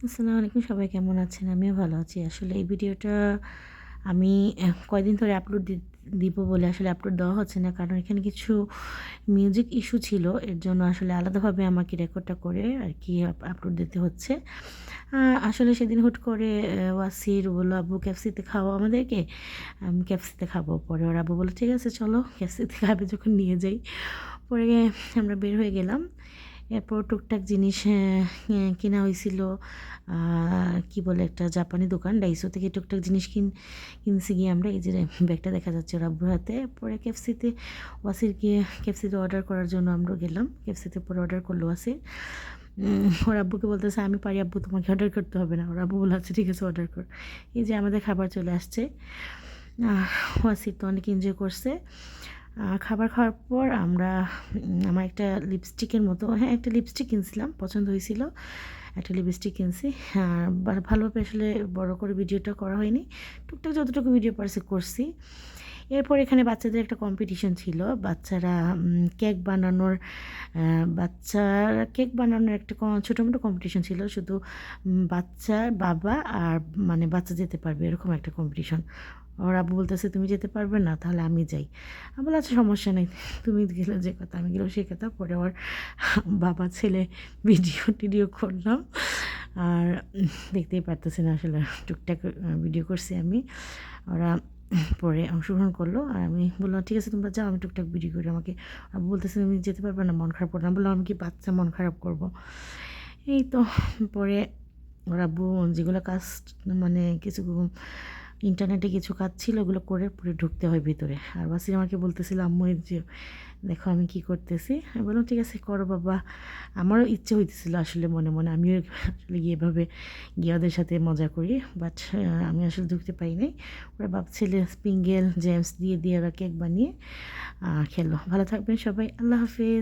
আসসালামু আলাইকুম, সবাই কেমন আছেন? আমিও ভালো আছি। আসলে এই ভিডিওটা আমি কয়দিন ধরে দিব বলে আসলে আপলোড দেওয়া হচ্ছে না। কারণ এখানে কিছু মিউজিক ইস্যু ছিল। এর জন্য আসলে আলাদাভাবে আমাকে রেকর্ডটা করে আরকি আপলোড দিতে হচ্ছে। আ আসলে সেদিন হুট করে ওয়াসির বলল, "আব্বু KFC-তে খাওয়াও আমাদেরকে।" আমি KFC-তে খাবো। পরে ওর আব্বু বলল, "ঠিক আছে চলো KFC-তে খাবে যখন নিয়ে যাই।" পরে আমরা বের হয়ে গেলাম। এরপর টুকটাক জিনিস কেনা হইছিল। আ কি বলে একটা জাপানি দোকান ডাইসো থেকে টুকটাক জিনিস কিনছি গিয়ে আমরা। এই যে ব্যাগটা দেখা যাচ্ছে ওর আব্বুর হাতে। পরে KFC-তে ওয়াসির গিয়ে KFC-তে অর্ডার করার জন্য আমরা গেলাম। KFC-তে পরে অর্ডার করলো ওয়াসির। ওর আব্বুকে বলতেছে, "আমি পারি আব্বু, তোমাকে অর্ডার করতে হবে না।" ওর আব্বু বলল, "আচ্ছা ঠিক আছে অর্ডার কর।" এই যে আমাদের খাবার চলে আসছে। ওয়াসির তো অনেক এনজয় করছে। খাবার খাওয়ার পর আমরা আমার একটা লিপস্টিকের মতো, হ্যাঁ, একটা লিপস্টিক কিনছিলাম, পছন্দ হয়েছিল। একটা লিপস্টিক কিনছি। আর ভালোভাবে আসলে বড় করে ভিডিওটা করা হয়নি। টুকটাক যতটুকু ভিডিও পারছি করছি। এরপর এখানে বাচ্চাদের একটা কম্পিটিশন ছিল। বাচ্চারা কেক বানানোর বাচ্চারা কেক বানানোর একটা ছোটো-মোটো কম্পিটিশন ছিল। শুধু বাচ্চার বাবা আর মানে বাচ্চা যেতে পারবে এরকম একটা কম্পিটিশন। ওর আব্বু বলতেছে, "তুমি যেতে পারবে না? তাহলে আমি যাই।" আমি বললাম, "আচ্ছা সমস্যা নেই। তুমি গেলে যে কথা, আমি গেলেও সেই কথা।" পরে ওর বাবা ছেলে ভিডিও-টিডিও করলাম। আর দেখতেই পারতেছেন আসলে টুকটাক ভিডিও করছি আমি। ওরা পরে অংশগ্রহণ করলো। আর আমি বললাম, "ঠিক আছে তোমরা যাও, আমি টুকটাক ভিডিও করি।" আমাকে আব্বু বলতেছে, "তুমি যেতে পারবে না, মন খারাপ করো না।" আমি বললাম, "আমি কি বাচ্চা মন খারাপ করব?" এই তো পরে ওর আব্বু যেগুলো কাজ মানে কিছু ইন্টারনেটে কিছু কাজ ছিল ওগুলো করে পরে ঢুকতে হয় ভিতরে। আর ওয়াসির আমাকে বলতেছিল, "আম্মু এই যে দেখো আমি কি করতেছি।" আমি বললাম, "ঠিক আছে করো বাবা।" আমারও ইচ্ছে হইতেছিল আসলে মনে, মনে আমিও আসলে গিয়ে এভাবে গিয়ে ওদের সাথে মজা করি। বাট আমি আসলে ঢুকতে পারি নাই। ওরা বাপ ছেলে স্প্রিংগেল, জেমস দিয়ে ওরা কেক বানিয়ে খেলো। ভালো থাকবেন সবাই। আল্লাহ হাফেজ।